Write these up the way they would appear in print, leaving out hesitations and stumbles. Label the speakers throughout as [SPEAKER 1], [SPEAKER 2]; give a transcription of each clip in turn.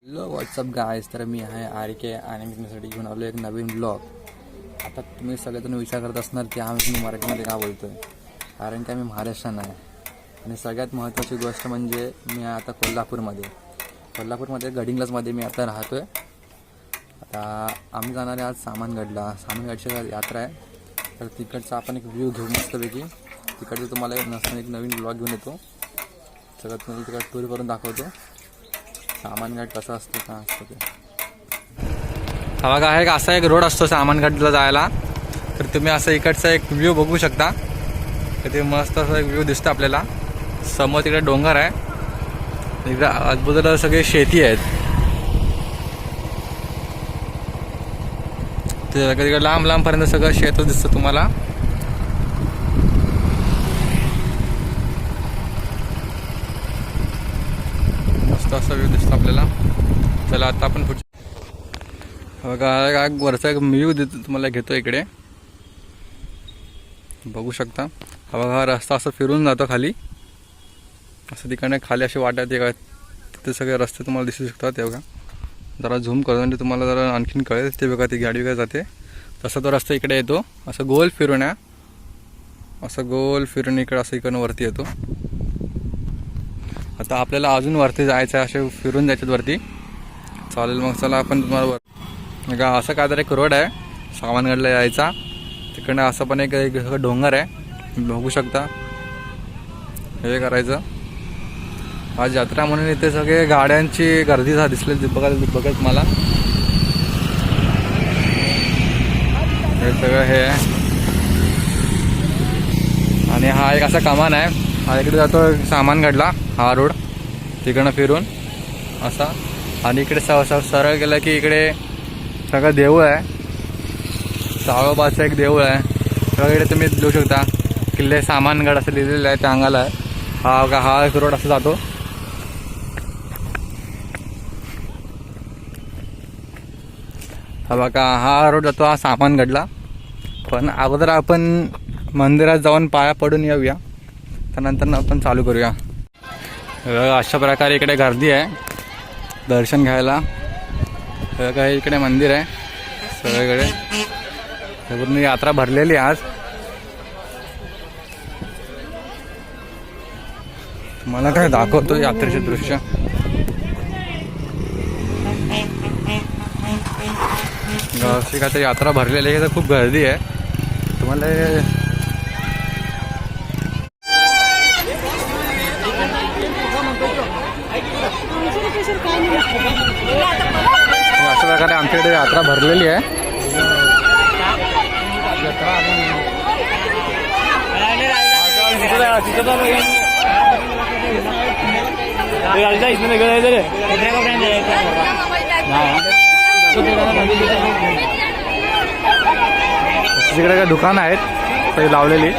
[SPEAKER 1] Hello WhatsApp guys. तर मी आहे R के आणि मी तुमच्यासाठी घेऊन आलो एक नवीन ब्लॉग. आता तुम्ही सगळेजण विचार करत असणार की मी मराठीमध्ये का बोलतो आहे, कारण की आम्ही महाराष्ट्रात आहे. आणि सगळ्यात महत्त्वाची गोष्ट म्हणजे मी आता कोल्हापूरमध्ये गडिंग्लजमध्ये मी आता राहतो आहे. आता आम्ही जाणार आहे आज सामानगडची यात्रा आहे. तर तिकडचा आपण एक व्ह्यू घेऊ मस्तपैकी. तिकडचं तुम्हाला एक नवीन ब्लॉग घेऊन येतो. सगळं तुम्हाला तिकडे टूर करून दाखवतो. सामानगड कसं असतं का असतं ते. हा बघा, आहे का असा एक रोड असतो सामानगडला जायला. तर तुम्ही असं इकडचा एक व्ह्यू बघू शकता. तर ते मस्त असा एक व्ह्यू दिसतं आपल्याला. समोर तिकडे डोंगर आहे, इकडे आजूबाजूला सगळे शेती आहेत. ते तिकडे लांब लांबपर्यंत सगळं शेत दिसतं तुम्हाला. मस्त असा व्ह्यू दिसतो आपल्याला. चला आता आपण बघा, वरचा एक व्ह्यू देतो तुम्हाला, घेतो इकडे बघू शकता. हा बघा, हा रस्ता असं फिरून जातो खाली. असं तिकडे खाली अशी वाटत आहे, तिथे सगळे रस्ते तुम्हाला दिसू शकतात. ते बघा, जरा झूम करून म्हणजे तुम्हाला जरा आणखीन कळेल. ते बघा, ती गाडी वगैरे जाते. तसा तो रस्ता इकडे येतो, असं गोल फिरून आहे. असं गोल फिरून इकडे असं इकडनं वरती येतो. आता आपल्याला अजून वरती जायचं आहे, असे फिरून जायचे वरती. चालेल मग, चला आपण तुम्हाला बघा, असं काय तर एक रोड आहे सामानगडला यायचा. तिकडनं असं पण एक डोंगर आहे, बघू शकता. हे करायचं. आज यात्रा म्हणून इथे सगळे गाड्यांची गर्दी दिसली बघत मला. हे सगळं हे आहे. आणि हा एक असा कमान आहे. हा इकडे जातो सामानगडला, हा रोड तिकडनं फिरून असा. आणि इकडे सरळ गेलं की इकडे सगळं देऊळ आहे. सावळोबाचं एक देऊळ आहे. सगळं इकडे तुम्ही बघू शकता. किल्ले सामानगड असं लिहिलेलं आहे त्या अंगाला. हा एक रोड असं जातो. हा बघा, हा रोड जातो हा सामानगडला. पण अगोदर आपण मंदिरात जाऊन पाया पडून येऊया, त्यानंतर आपण चालू करूया. अशा प्रकारे इकडे गर्दी आहे दर्शन घ्यायला. काही इकडे मंदिर आहे सगळीकडे. पूर्ण यात्रा भरलेली आज. मला काय दाखवतो यात्रेचे दृश्य. अशी काय तर यात्रा भरलेली आहे, तर खूप गर्दी आहे. तुम्हाला अशा प्रकारे आमच्याकडे यात्रा भरलेली आहे. तिकडे काय दुकान आहेत ते लावलेली.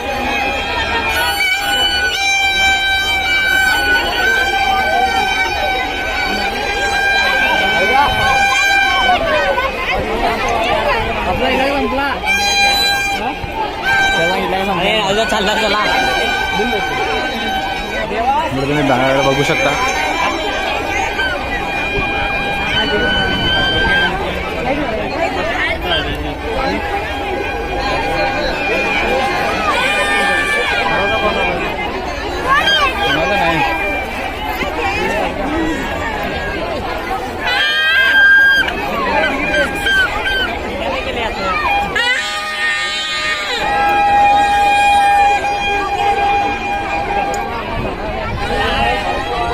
[SPEAKER 1] तुम्ही बघू शकता.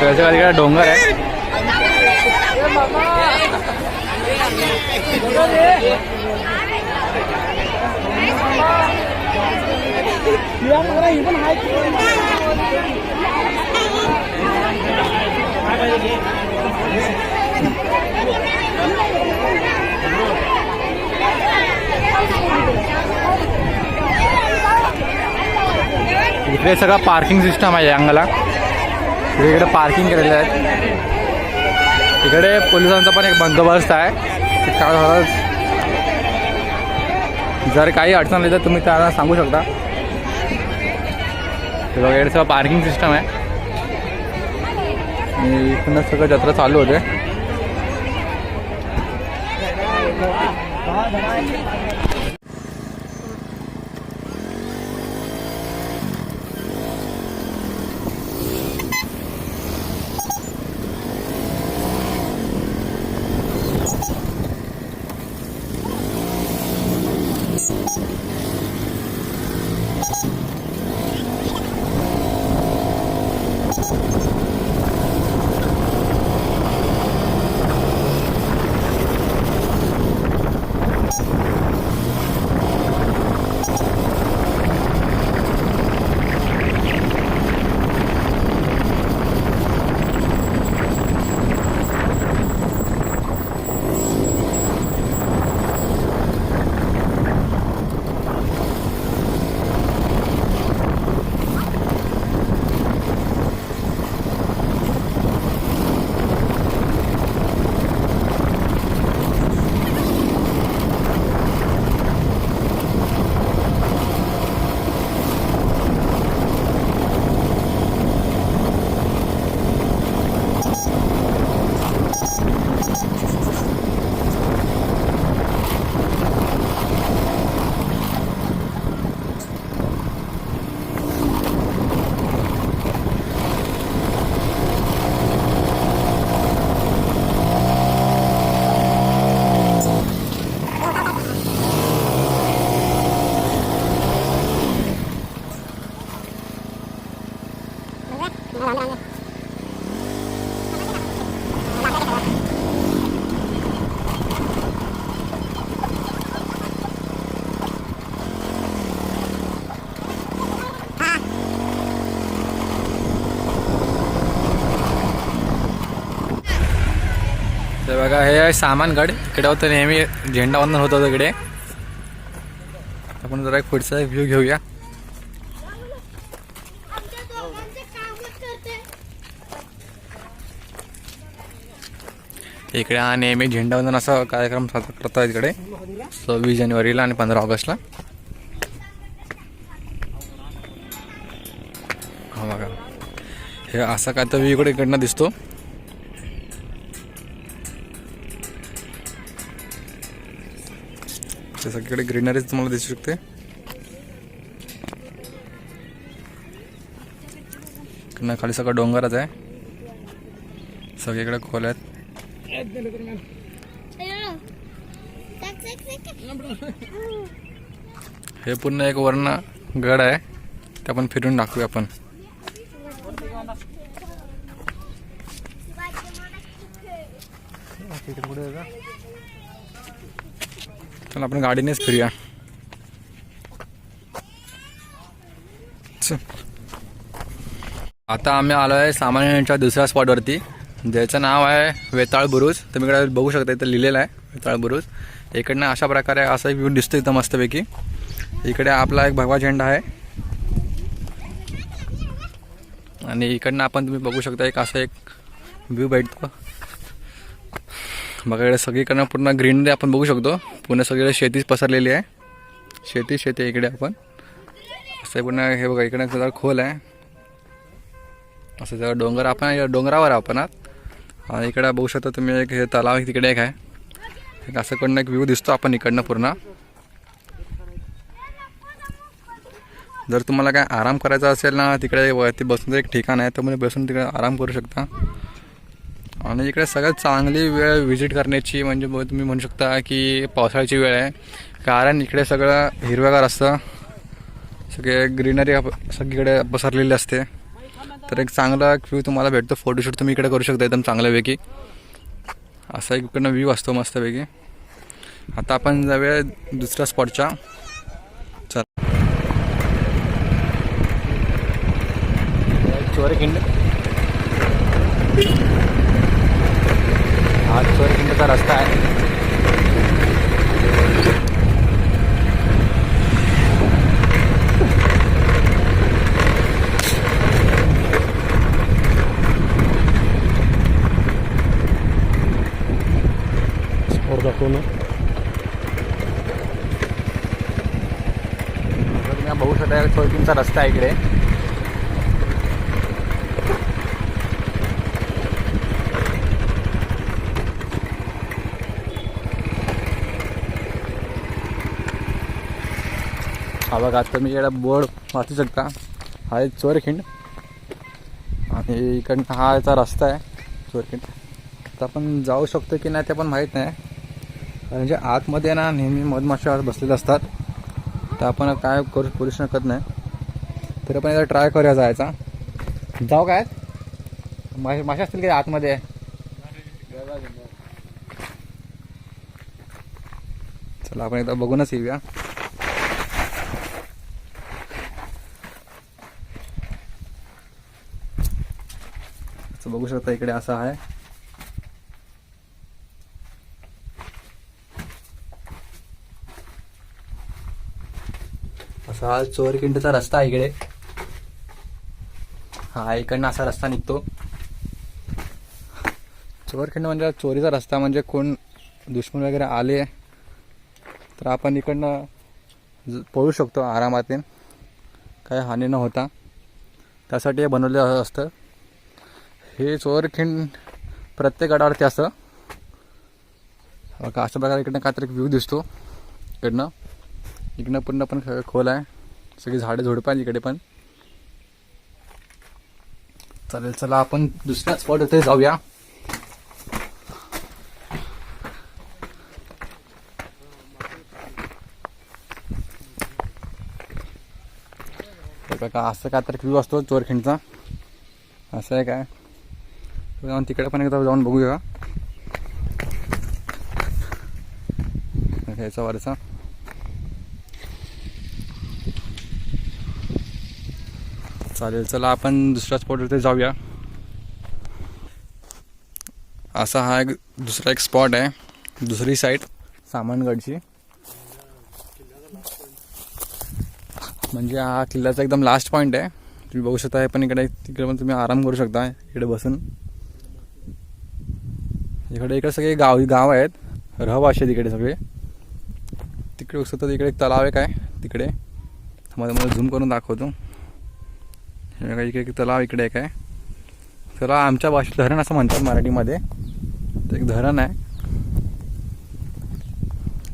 [SPEAKER 1] त्याच्या तिकडे डोंगर आहे. इकडे सगळं पार्किंग सिस्टम आहे या अंगाला. इकडे पार्किंग केलेले आहेत. इकडे पोलिसांचा पण एक बंदोबस्त आहे. जर काही अडचण आली तर तुम्ही त्यांना सांगू शकता. इकडे सगळं पार्किंग सिस्टम आहे. इकडनं सगळं जत्रा चालू होते. तर बघा हे आहे सामानगड. इकडे होतं नेहमी झेंडावंदन होतं इकडे. आपण जरा एक पुढचा व्ह्यू घेऊया. इकडे हा नेहमी झेंडावंदन असा कार्यक्रम साजरा करतात इकडे 26 जानेवारीला आणि 15 ऑगस्टला. हा बघा हे असा काय तर व्ह्यू इकडनं दिसतो. सगळीकडे ग्रीनरीज तुम्हाला दिसू शकते. खाली सगळं डोंगरच आहे. सगळीकडे खोल आहेत. हे पूर्ण एक वर्ण गड आहे. ते आपण फिरून दाखवूया आपण. चला आपण गाडीनेच फिरूया. आता आम्ही आलो आहे सामान्यांच्या दुसऱ्या स्पॉटवरती, ज्याचं नाव आहे वेताळ बुरुज. तुम्ही इकडे बघू शकता, इथं लिहिलेलं आहे वेताळ बुरुज. इकडनं अशा प्रकारे असा व्ह्यू दिसतो इथं मस्तपैकी. इकडे आपला एक भगवा झेंडा आहे आणि इकडनं आपण तुम्ही बघू शकता एक असं एक व्ह्यू भेटतो. बघा इकडे सगळीकडनं पूर्ण ग्रीनरी आपण बघू शकतो. पूर्ण सगळीकडे शेतीच पसरलेली आहे. शेती इकडे आपण असं पूर्ण. हे बघा इकडे जरा खोल आहे असं जरा डोंगर. आपण डोंगरावर आपण आणि इकडे बघू शकता तुम्ही एक हे तलाव तिकडे एक आहे. एक असं कडनं एक व्ह्यू दिसतो आपण इकडनं पूर्ण. जर तुम्हाला काय आराम करायचा असेल ना, तिकडे वरती बसून एक ठिकाण आहे, त्यामुळे बसून तिकडे आराम करू शकता. आणि इकडे सगळ्यात चांगली वेळ व्हिजिट करण्याची म्हणजे तुम्ही म्हणू शकता की पावसाळ्याची वेळ आहे. कारण इकडे सगळं हिरवेगार असतं. सगळे ग्रीनरी सगळीकडे पसरलेली असते. तर एक चांगला व्ह्यू तुम्हाला भेटतो. फोटोशूट तुम्ही इकडे करू शकता एकदम चांगल्यापैकी. असा एक इकडनं व्ह्यू असतो मस्तपैकी. आता आपण जाऊया दुसऱ्या स्पॉटच्या. चल चोरखिंड. हा चोरखिंडचा रस्ता आहे. तुम्ही बघू शकता चोरखिंडचा रस्ता आहे इकडे. हा बघा आता मी इकडे बोर्ड वाचू शकता. हा आहे चोरखिंड आणि इकडनं हा याचा रस्ता आहे चोरखिंड. तर आपण जाऊ शकतो की नाही ते पण माहीत नाही, म्हणजे आतमध्ये ना नेहमी मधमाशा बसलेले असतात. तर आपण काय करू शकत नाही. तर आपण एकदा ट्राय करूया जायचा. जाऊ काय माशा असतील की आतमध्ये. चला आपण एकदा बघूनच येऊया. बघू शकता इकडे असं आहे. असा हा चोरखिंडचा रस्ता आहे इकडे. हा इकडनं असा रस्ता निघतो. चोरखिंड म्हणजे चोरीचा रस्ता, म्हणजे कोण दुश्मन वगैरे आले तर आपण इकडनं पळू शकतो आरामात, काही हानी न होता. त्यासाठी हे बनवलेलं असतं. हे चोरखिंड प्रत्येक गडावरती असतं. बघा अशा प्रकारे इकडनं काहीतरी व्ह्यू दिसतो. इकडनं पूर्ण पण खोल आहे, सगळी झाडे झुडपं आहेत इकडे पण. चालेल चला आपण दुसऱ्या स्पॉट इथे जाऊया. बघा असं काहीतरी व्ह्यू असतो चोरखिंडचा. असं आहे काय, तिकडे पण एकदा जाऊन बघूया ह्याचा वरचा. चालेल चला आपण दुसऱ्या स्पॉटवरती जाऊया. असा हा एक दुसरा एक स्पॉट आहे, दुसरी साईड सामानगडची. म्हणजे हा किल्ल्याचा एकदम लास्ट पॉईंट आहे. तुम्ही बघू शकता. पण इकडे तिकडे पण तुम्ही आराम करू शकता इकडे बसून. इकडे सगळे गाव आहेत, रहवाशी आहेत इकडे सगळे. तिकडे बघू शकता तिकडे एक तलाव आहे काय तिकडे. मला झूम करून दाखवतो. इकडे एक तलाव इकडे एक आहे. त्याला आमच्या भाषेत धरण असं म्हणतात मराठीमध्ये. तर एक धरण आहे.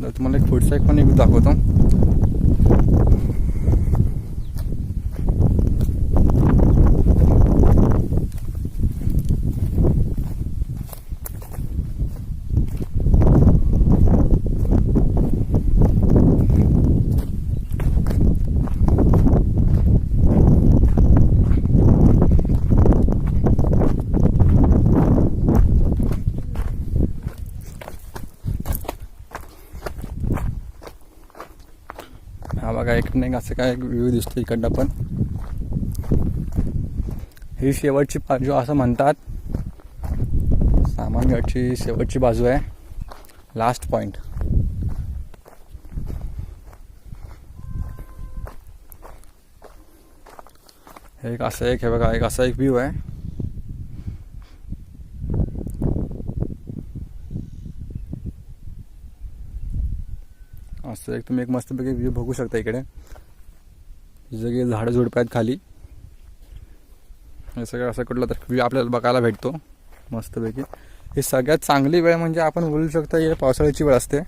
[SPEAKER 1] तर तुम्हाला एक पुढचा एक पण एक दाखवतो. हा बघा इकडनं असं काय व्ह्यू दिसतो इकडनं पण. ही शेवटची बाजू असं म्हणतात. सामानगडची शेवटची बाजू आहे, लास्ट पॉइंट. एक असं एक हे बघा, एक असा एक व्ह्यू आहे. असं एक तुम्ही एक मस्तपैकी व्ह्यू बघू शकता इकडे. सगळे झाडं झुडपं आहेत खाली. हे सगळं असं कुठला तर व्ह्यू आपल्याला बघायला भेटतो मस्तपैकी. ही सगळ्यात चांगली वेळ म्हणजे आपण बोलू शकतो ही पावसाळ्याची वेळ असते,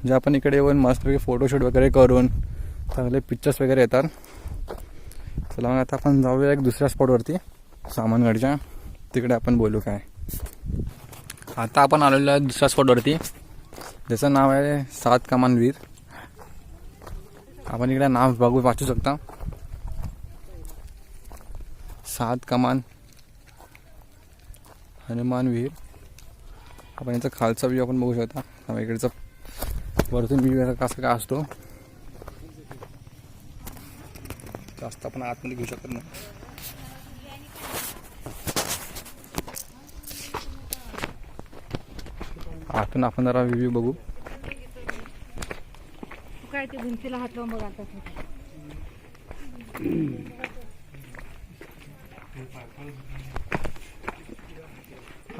[SPEAKER 1] जे आपण इकडे येऊन मस्तपैकी फोटोशूट वगैरे करून चांगले पिक्चर्स वगैरे येतात. चला मग आता आपण जाऊया एक दुसऱ्या स्पॉटवरती सामानगडच्या. तिकडे आपण बोलू काय. आता आपण आलेलो आहे दुसऱ्या स्पॉटवरती, ज्याचं नाव आहे 7 कमान वीर. आपण इकडे नाव वाचू शकता, 7 कमान हनुमान वीर. आपण याचा खालचा व्ह्यू आपण बघू शकता. इकडचा वरतून व्ह्यू कसा काय असतो. जास्त आपण आतमध्ये घेऊ शकत नाही. आतून आपण जरा व्ह्यू बघू.
[SPEAKER 2] काय ते भिंतीला हात लावून बघा.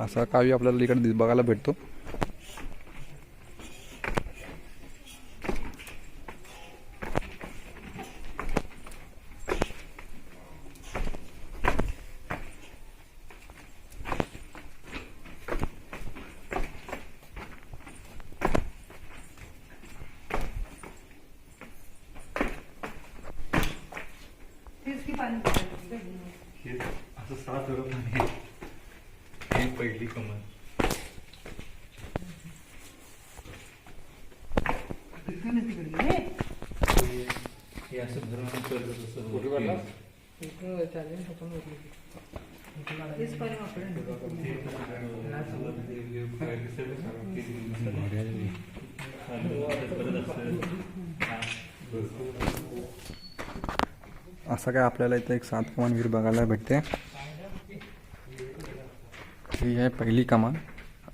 [SPEAKER 1] असा काव्य आपल्याला इकडे बघायला भेटतो.
[SPEAKER 3] कमान हे असं धरून कळलं तसं
[SPEAKER 1] असं काय आपल्याला इथं एक 7 कमान विहीर बघायला भेटते. ही आहे पहिली कमान.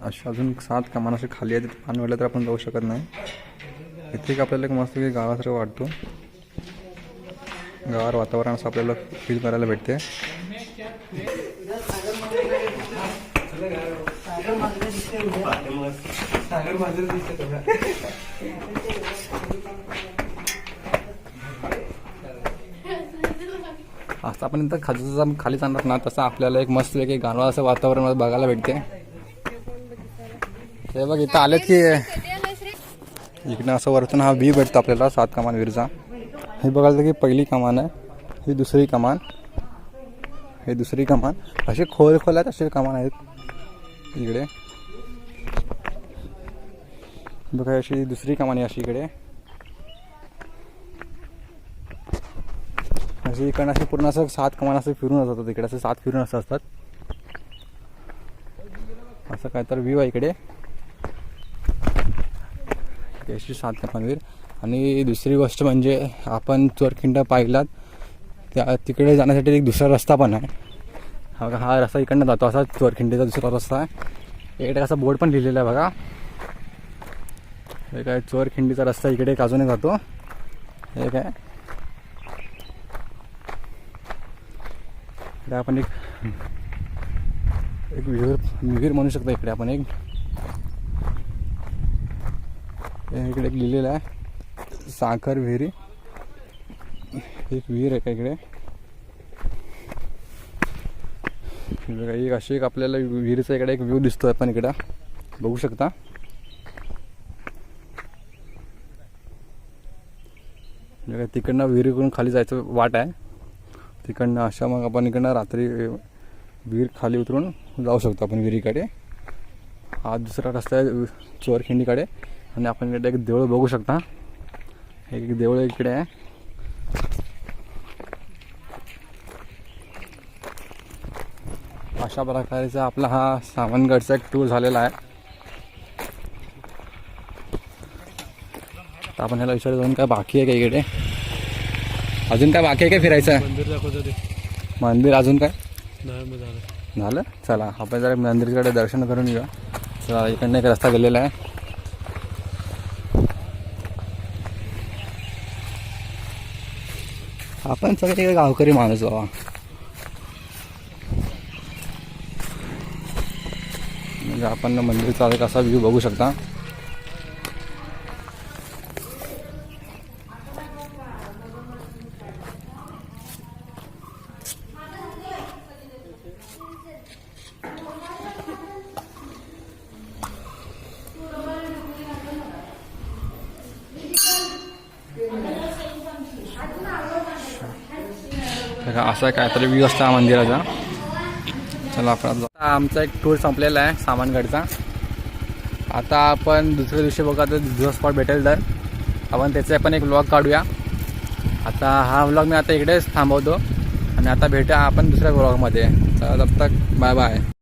[SPEAKER 1] अशा अजून 7 कमान असे खाली आहेत. पान वाढलं तर आपण जाऊ शकत नाही. इथे एक आपल्याला एक मस्त गावासारखं वाटतो. गावावर वातावरण असं आपल्याला फील करायला भेटते. असं आपण इथं खाली जाणार ना तसं आपल्याला एक मस्त एक गाणं असं वातावरण बघायला भेटते. ते बघ इथं आलेत की इकडनं असं वरतून हा व्ह्यू भेटतो आपल्याला 7 कमान विहीरचा. हे बघायला की पहिली कमान आहे, ही दुसरी कमान, हे दुसरी कमान. असे खोल खोल आहेत असे कमान आहेत इकडे. बघा अशी दुसरी कमान आहे अशी इकडे. अशी इकडनं असे पूर्ण असं 7 कमान असं फिरून जातात. इकडे असं 7 फिरून असं असतात. असं काय तर व्ह्यू आहे इकडे. अशी 7 कमान विहीर. आणि दुसरी गोष्ट म्हणजे आपण चोरखिंड पाहिलात त्या तिकडे जाण्यासाठी एक दुसरा रस्ता पण आहे. हा रस्ता इकडनं जातो असा चोरखिंडीचा दुसरा रस्ता आहे. इकडे असा बोर्ड पण लिहिलेला आहे बघा. हे काय चोरखिंडीचा रस्ता इकडे एक अजून जातो. हे काय इकडे आपण एक विहीर म्हणू शकतो. इकडे आपण एक इकडे एक लिहिलेलं आहे साखर विहिरी. एक विहीर आहे का इकडे. एक अशी एक आपल्याला विहिरीचा इकडे एक व्ह्यू दिसतोय. आपण इकडं बघू शकता. तिकडनं विहिरीकडून खाली जायचं वाट आहे. तिकडनं अशा मग आपण इकडनं रात्री विहीर खाली उतरून जाऊ शकतो आपण विहिरीकडे. हा दुसरा रस्ता आहे चोरखिंडीकडे. आणि आपण इकडे एक देऊळ बघू शकता. एक देऊळ इकडे आहे. अशा प्रकारचा आपला हा सावंतगडचा एक टूर झालेला आहे. तर आपण ह्याला विचार जाऊन काय बाकी आहे का इकडे. अजून काय बाकी आहे काय फिरायचं.
[SPEAKER 3] मंदिर दाखवतो ते
[SPEAKER 1] मंदिर अजून काय
[SPEAKER 3] नाही
[SPEAKER 1] झालं. चला आपण जरा मंदिराकडे दर्शन करून येऊया. चला इकडनं एक रस्ता गेलेला आहे. आपण सगळे गावकरी माणूस बाबा. म्हणजे आपण मंदिरचा एक असा व्ह्यू बघू शकता. असा काहीतरी व्ह्यू असतो मंदिराचा. चला आपण आमचा एक टूर संपलेला आहे सावंतगडचा. आता आपण दुसऱ्या दिवशी बघा तर दुसरा स्पॉट भेटेल तर आपण त्याचे पण एक व्लॉग काढूया. आता हा व्लॉग मी आता इकडेच थांबवतो आणि आता भेटूया आपण दुसऱ्या व्लॉगमध्ये. तब तक बाय बाय.